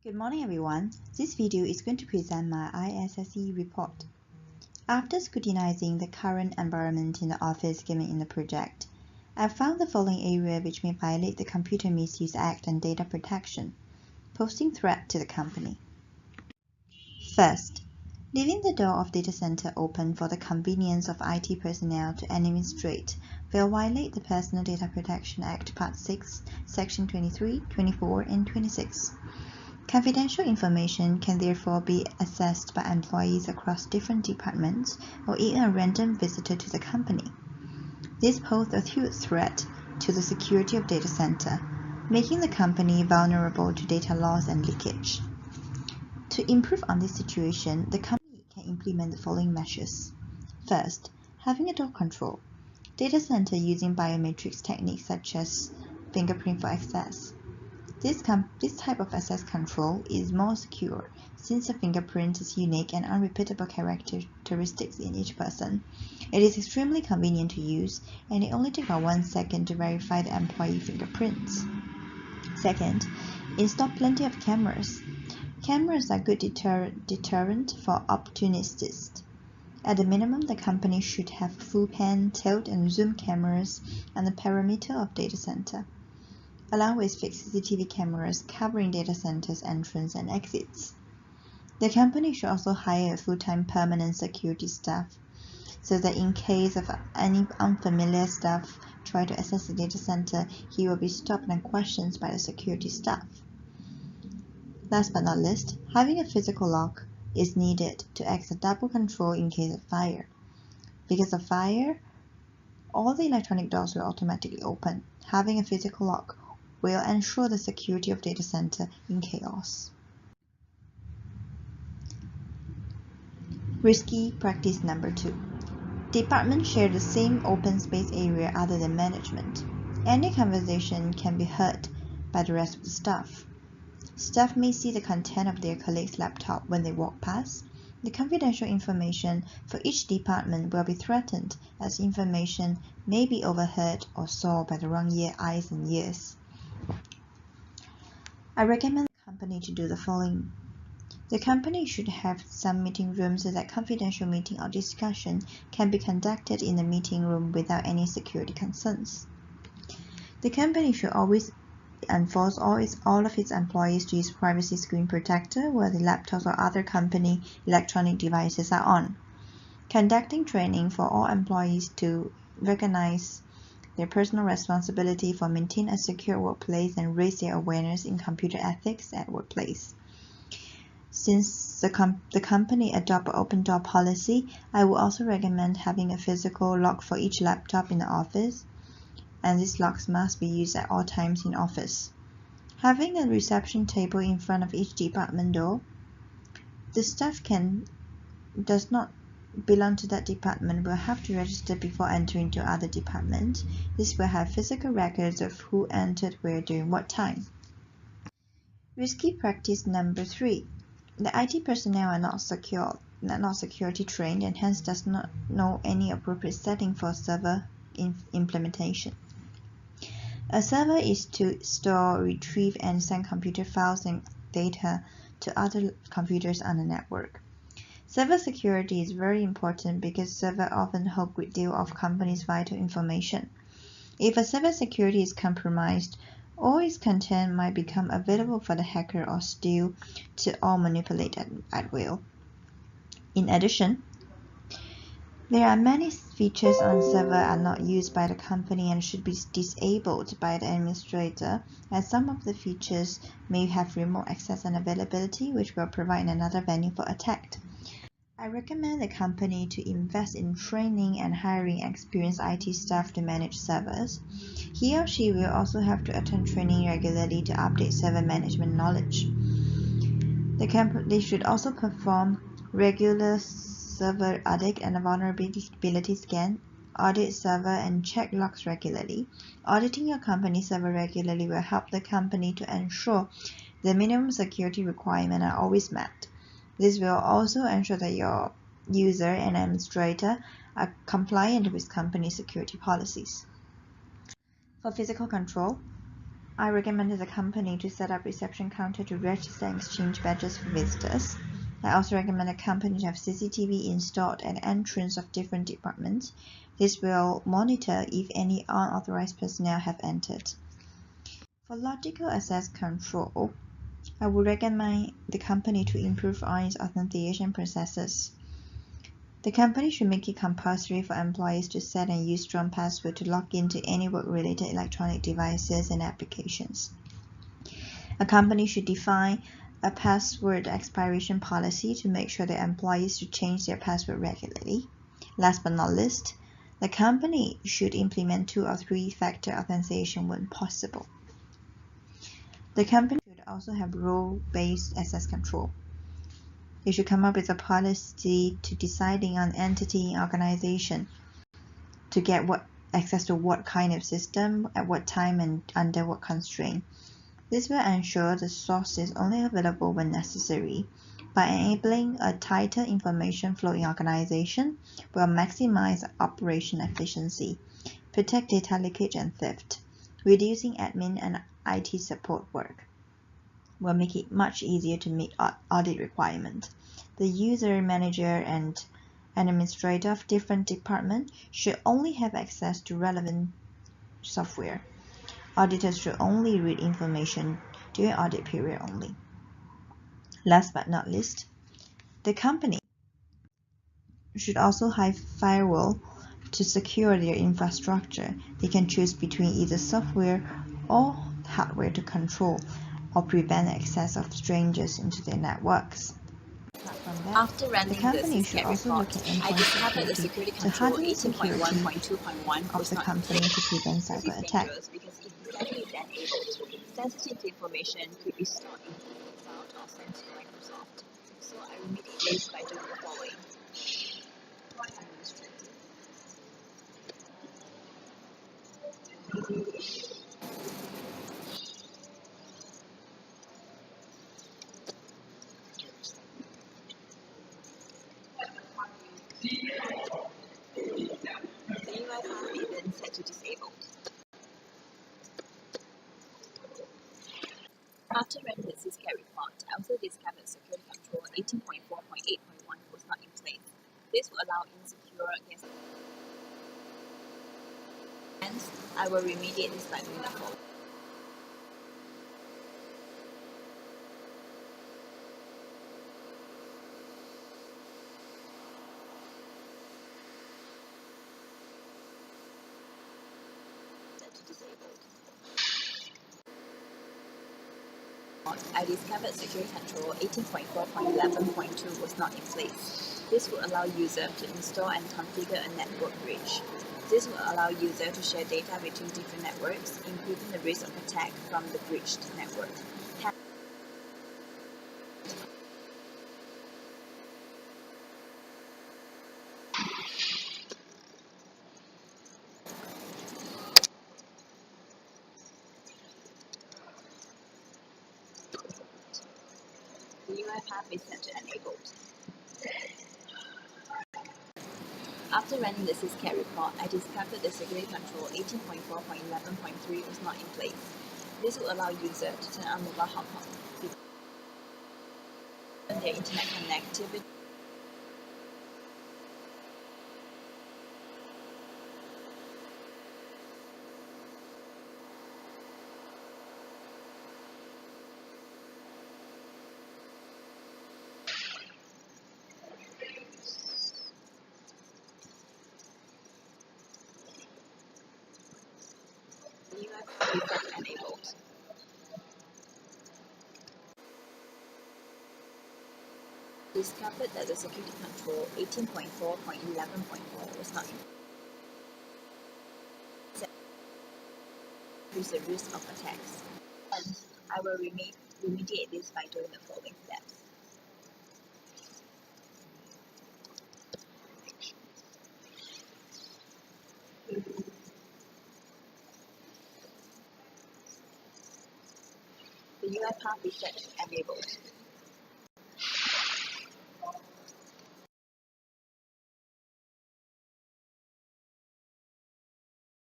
Good morning everyone. This video is going to present my ISSE report. After scrutinizing the current environment in the office given in the project, I found the following area which may violate the Computer Misuse Act and data protection, posing threat to the company. First, leaving the door of data center open for the convenience of IT personnel to administrate will violate the Personal Data Protection Act Part 6, Section 23, 24, and 26. Confidential information can therefore be accessed by employees across different departments or even a random visitor to the company. This poses a huge threat to the security of data center, making the company vulnerable to data loss and leakage. To improve on this situation, the company can implement the following measures. First, having a door control. Data center using biometrics techniques such as fingerprint for access. This type of access control is more secure since the fingerprint is unique and unrepeatable characteristics in each person. It is extremely convenient to use, and it only takes about 1 second to verify the employee fingerprints. Second, install plenty of cameras. Cameras are good deterrent for opportunists. At the minimum, the company should have full pan, tilt, and zoom cameras on the perimeter of data center, along with fixed CCTV cameras covering data centers' entrance and exits. The company should also hire a full-time permanent security staff so that in case of any unfamiliar staff try to access the data center, he will be stopped and questioned by the security staff. Last but not least, having a physical lock is needed to act as double control in case of fire. Because of fire, all the electronic doors will automatically open. Having a physical lock will ensure the security of data center in chaos. Risky practice number 2. Departments share the same open space area other than management. Any conversation can be heard by the rest of the staff. Staff may see the content of their colleague's laptop when they walk past. The confidential information for each department will be threatened as information may be overheard or saw by the wrong eyes and ears. I recommend the company to do the following. The company should have some meeting rooms so that confidential meeting or discussion can be conducted in the meeting room without any security concerns. The company should always enforce all of its employees to use privacy screen protector while the laptops or other company electronic devices are on. Conducting training for all employees to recognize their personal responsibility for maintaining a secure workplace and raise their awareness in computer ethics at workplace. Since the company adopt an open door policy, I would also recommend having a physical lock for each laptop in the office, and these locks must be used at all times in office. Having a reception table in front of each department door, the staff does not belong to that department will have to register before entering to other departments. This will have physical records of who entered where during what time. Risky practice number 3. The IT personnel are not security trained and hence does not know any appropriate setting for server implementation. A server is to store, retrieve, and send computer files and data to other computers on the network. Server security is very important because servers often hold a great deal of company's vital information. If a server security is compromised, all its content might become available for the hacker or steal or manipulate at will. In addition, there are many features on server are not used by the company and should be disabled by the administrator, as some of the features may have remote access and availability, which will provide another venue for attack. I recommend the company to invest in training and hiring experienced IT staff to manage servers. He or she will also have to attend training regularly to update server management knowledge. They should also perform regular server audit and a vulnerability scan, audit server and check logs regularly. Auditing your company's server regularly will help the company to ensure the minimum security requirements are always met. This will also ensure that your user and administrator are compliant with company security policies. For physical control, I recommended the company to set up reception counter to register and exchange badges for visitors. I also recommend the company to have CCTV installed at the entrance of different departments. This will monitor if any unauthorized personnel have entered. For logical access control, I would recommend the company to improve on its authentication processes. The company should make it compulsory for employees to set and use strong passwords to log into any work-related electronic devices and applications. A company should define a password expiration policy to make sure that employees should change their password regularly. Last but not least, the company should implement 2 or 3-factor authentication when possible. The company should also have role-based access control. They should come up with a policy to deciding on entity and organization to get access to what kind of system, at what time, and under what constraint. This will ensure the source is only available when necessary. By enabling a tighter information flow in organization, will maximize operation efficiency, protect data leakage and theft, reducing admin and IT support work. Will make it much easier to meet audit requirements. The user, manager, and administrator of different departments should only have access to relevant software. Auditors should only read information during audit period only. Last but not least, the company should also have firewall to secure their infrastructure. They can choose between either software or hardware to control or prevent access of strangers into their networks. After running the company the should CSCAT also report, look at I endpoint discovered that security security to control harden security 18.1.2.1 of was the not company in to place. prevent This cyber is attack. dangerous because if exactly is enabled, sensitive information could be stored in the cloud or sent to Microsoft. So I remediate this by doing the following. The UI path is then set to disabled. After running the CSCAT report, I also discovered security control 18.4.8.1 was not in place. This will allow insecure guest. Hence, I will remediate this by doing the following. Set to disabled. I discovered security control 18.4.11.2 was not in place. This will allow user to install and configure a network bridge. This will allow user to share data between different networks, including the risk of attack from the bridged network. The UI path is set to enabled. After running the CSCAT report, I discovered the security control 18.4.11.3 was not in place. This will allow user to turn on mobile hotspot and their internet connectivity. The UI path is set to enabled. Discovered that the security control 18.4.11.4 was not in place. Increase the risk of attacks. And I will remediate this by doing the following steps. The UI path is set to enabled.